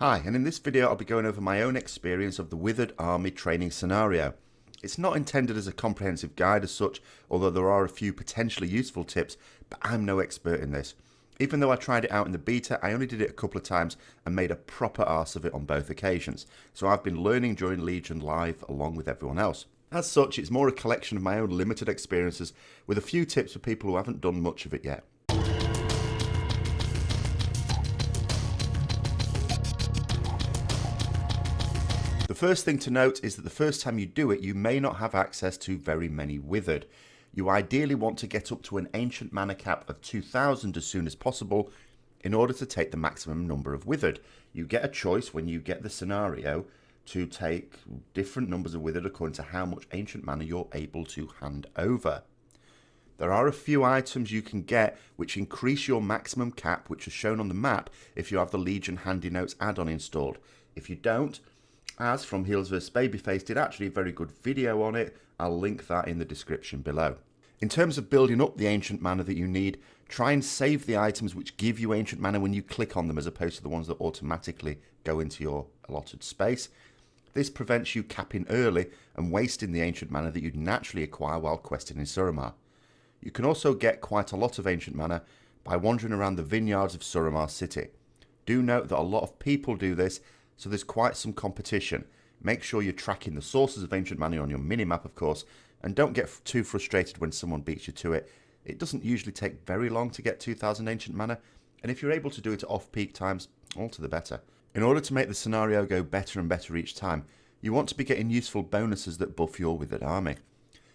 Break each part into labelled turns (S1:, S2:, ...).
S1: Hi, and in this video I'll be going over my own experience of the Withered army training scenario. It's not intended as a comprehensive guide as such, although there are a few potentially useful tips, but I'm no expert in this. Even though I tried it out in the beta, I only did it a couple of times and made a proper arse of it on both occasions, so I've been learning during Legion Live along with everyone else. As such, it's more a collection of my own limited experiences with a few tips for people who haven't done much of it yet. The first thing to note is that the first time you do it, you may not have access to very many Withered. You ideally want to get up to an ancient mana cap of 2000 as soon as possible in order to take the maximum number of Withered. You get a choice when you get the scenario to take different numbers of Withered according to how much ancient mana you're able to hand over. There are a few items you can get which increase your maximum cap, which is shown on the map if you have the Legion Handy Notes add-on installed. If you don't, as from Heals vs Babyface did actually a very good video on it, I'll link that in the description below. In terms of building up the ancient mana that you need, try and save the items which give you ancient mana when you click on them as opposed to the ones that automatically go into your allotted space. This prevents you capping early and wasting the ancient mana that you'd naturally acquire while questing in Suramar. You can also get quite a lot of ancient mana by wandering around the vineyards of Suramar City. Do note that a lot of people do this, so there's quite some competition. Make sure you're tracking the sources of ancient mana on your minimap, of course, and don't get too frustrated when someone beats you to it. It doesn't usually take very long to get 2000 ancient mana, and if you're able to do it at off-peak times, all to the better. In order to make the scenario go better and better each time, you want to be getting useful bonuses that buff your Withered army.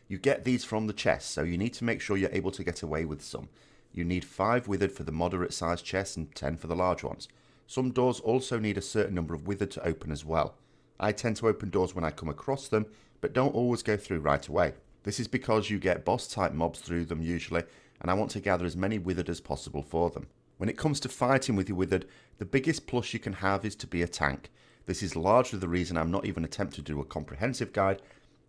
S1: You get these from the chests, so you need to make sure you're able to get away with some. You need 5 Withered for the moderate sized chests and 10 for the large ones. Some doors also need a certain number of Withered to open as well. I tend to open doors when I come across them, but don't always go through right away. This is because you get boss type mobs through them usually, and I want to gather as many Withered as possible for them. When it comes to fighting with your Withered, the biggest plus you can have is to be a tank. This is largely the reason I'm not even attempting to do a comprehensive guide.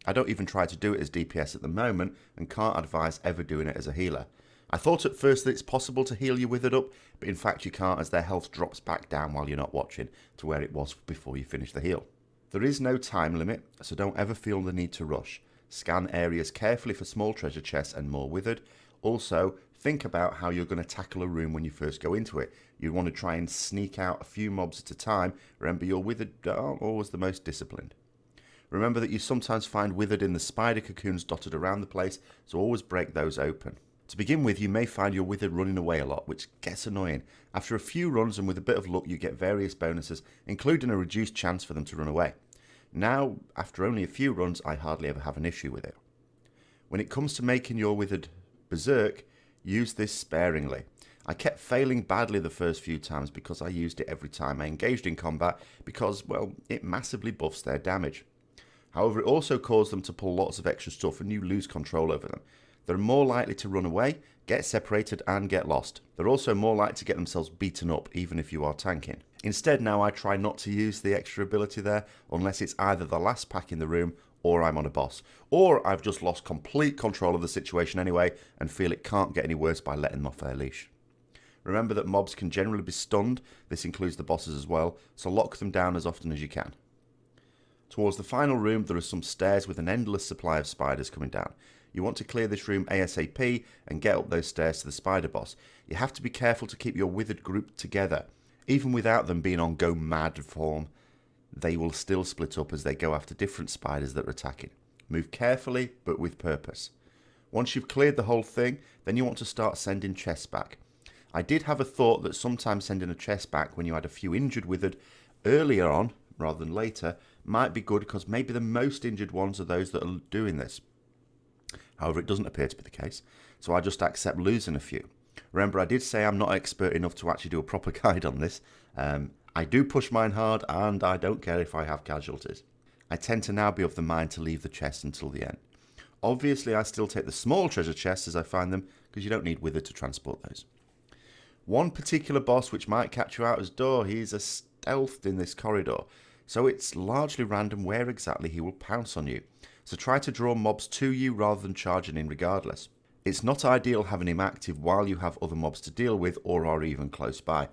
S1: I don't even try to do it as DPS at the moment, and can't advise ever doing it as a healer. I thought at first that it's possible to heal your Withered up, but in fact you can't, as their health drops back down while you're not watching to where it was before you finish the heal. There is no time limit, so don't ever feel the need to rush. Scan areas carefully for small treasure chests and more Withered. Also, think about how you're going to tackle a room when you first go into it. You want to try and sneak out a few mobs at a time. Remember, your Withered aren't always the most disciplined. Remember that you sometimes find Withered in the spider cocoons dotted around the place, so always break those open. To begin with, you may find your Withered running away a lot, which gets annoying. After a few runs and with a bit of luck, you get various bonuses, including a reduced chance for them to run away. Now, after only a few runs, I hardly ever have an issue with it. When it comes to making your Withered berserk, use this sparingly. I kept failing badly the first few times because I used it every time I engaged in combat because, well, it massively buffs their damage. However, it also caused them to pull lots of extra stuff and you lose control over them. They're more likely to run away, get separated and get lost. They're also more likely to get themselves beaten up even if you are tanking. Instead now I try not to use the extra ability there unless it's either the last pack in the room or I'm on a boss. Or I've just lost complete control of the situation anyway and feel it can't get any worse by letting them off their leash. Remember that mobs can generally be stunned, this includes the bosses as well, so lock them down as often as you can. Towards the final room there are some stairs with an endless supply of spiders coming down. You want to clear this room ASAP and get up those stairs to the spider boss. You have to be careful to keep your Withered group together. Even without them being on go mad form, they will still split up as they go after different spiders that are attacking. Move carefully but with purpose. Once you've cleared the whole thing, then you want to start sending chests back. I did have a thought that sometimes sending a chest back when you had a few injured Withered earlier on, rather than later, might be good because maybe the most injured ones are those that are doing this. However, it doesn't appear to be the case, so I just accept losing a few. Remember, I did say I'm not expert enough to actually do a proper guide on this. I do push mine hard, and I don't care if I have casualties. I tend to now be of the mind to leave the chests until the end. Obviously, I still take the small treasure chests as I find them, because you don't need Withered to transport those. One particular boss which might catch you out his door, he's stealthed in this corridor, so it's largely random where exactly he will pounce on you. So try to draw mobs to you rather than charging in regardless. It's not ideal having him active while you have other mobs to deal with or are even close by.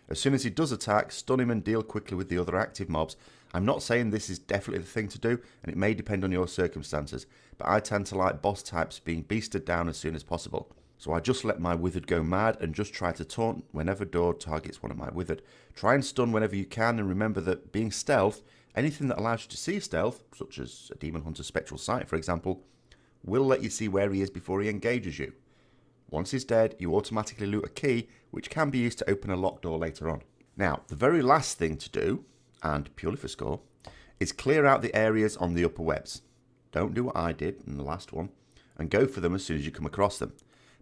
S1: As soon as he does attack, stun him and deal quickly with the other active mobs. I'm not saying this is definitely the thing to do, and it may depend on your circumstances, but I tend to like boss types being beasted down as soon as possible. So I just let my Withered go mad and just try to taunt whenever door targets one of my Withered. Try and stun whenever you can, and remember that being stealth, anything that allows you to see stealth, such as a Demon Hunter's Spectral Sight for example, will let you see where he is before he engages you. Once he's dead, you automatically loot a key, which can be used to open a locked door later on. Now, the very last thing to do, and purely for score, is clear out the areas on the upper webs. Don't do what I did in the last one, and go for them as soon as you come across them.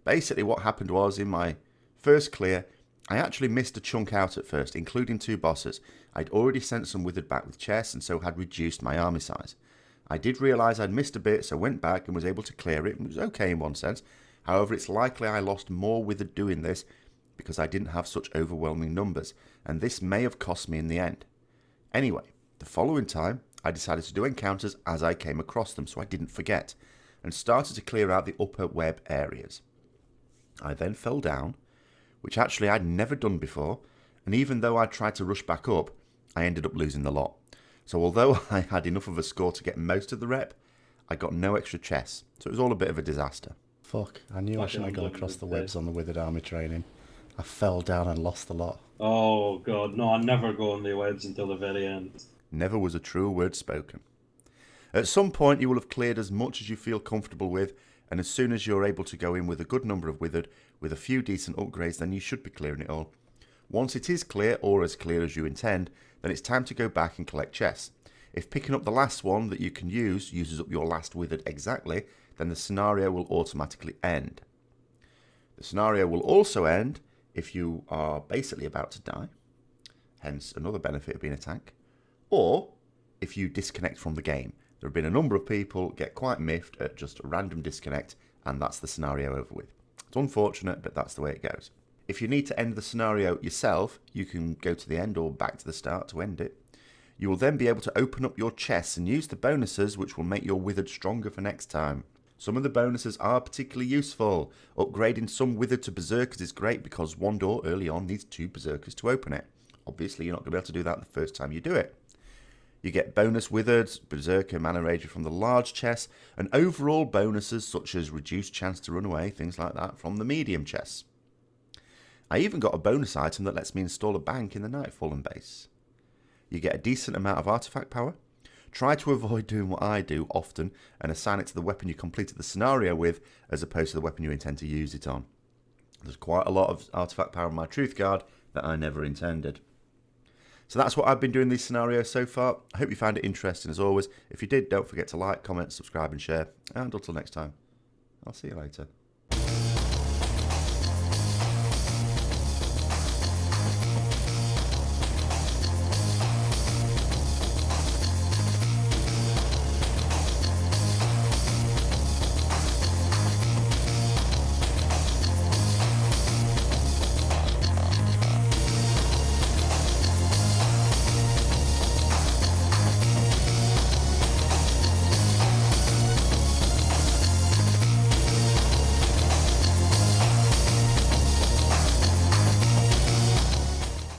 S1: Basically what happened was, in my first clear, I actually missed a chunk out at first, including 2 bosses. I'd already sent some Withered back with chests, and so had reduced my army size. I did realise I'd missed a bit, so went back and was able to clear it, and it was okay in one sense. However, it's likely I lost more Withered doing this, because I didn't have such overwhelming numbers, and this may have cost me in the end. Anyway, the following time, I decided to do encounters as I came across them, so I didn't forget, and started to clear out the upper web areas. I then fell down, which actually I'd never done before, and even though I tried to rush back up, I ended up losing the lot. So although I had enough of a score to get most of the rep, I got no extra chests, so it was all a bit of a disaster.
S2: Fuck, I knew I shouldn't have gone across the webs on the Withered army training. I fell down and lost the lot.
S3: Oh god, no, I never go on the webs until the very end.
S1: Never was a truer word spoken. At some point you will have cleared as much as you feel comfortable with, and as soon as you're able to go in with a good number of Withered, with a few decent upgrades, then you should be clearing it all. Once it is clear, or as clear as you intend, then it's time to go back and collect chests. If picking up the last one that you can use uses up your last Withered exactly, then the scenario will automatically end. The scenario will also end if you are basically about to die, hence another benefit of being a tank, or if you disconnect from the game. There have been a number of people get quite miffed at just a random disconnect, and that's the scenario over with. It's unfortunate, but that's the way it goes. If you need to end the scenario yourself, you can go to the end or back to the start to end it. You will then be able to open up your chests and use the bonuses, which will make your Withered stronger for next time. Some of the bonuses are particularly useful. Upgrading some Withered to Berserkers is great because one door early on needs 2 Berserkers to open it. Obviously, you're not going to be able to do that the first time you do it. You get bonus Withered, Berserker, Mana Rager from the large chests, and overall bonuses such as reduced chance to run away, things like that, from the medium chests. I even got a bonus item that lets me install a bank in the Nightfallen base. You get a decent amount of artifact power. Try to avoid doing what I do often and assign it to the weapon you completed the scenario with as opposed to the weapon you intend to use it on. There's quite a lot of artifact power in my Truth Guard that I never intended. So that's what I've been doing these scenarios so far. I hope you found it interesting as always. If you did, don't forget to like, comment, subscribe and share. And until next time, I'll see you later.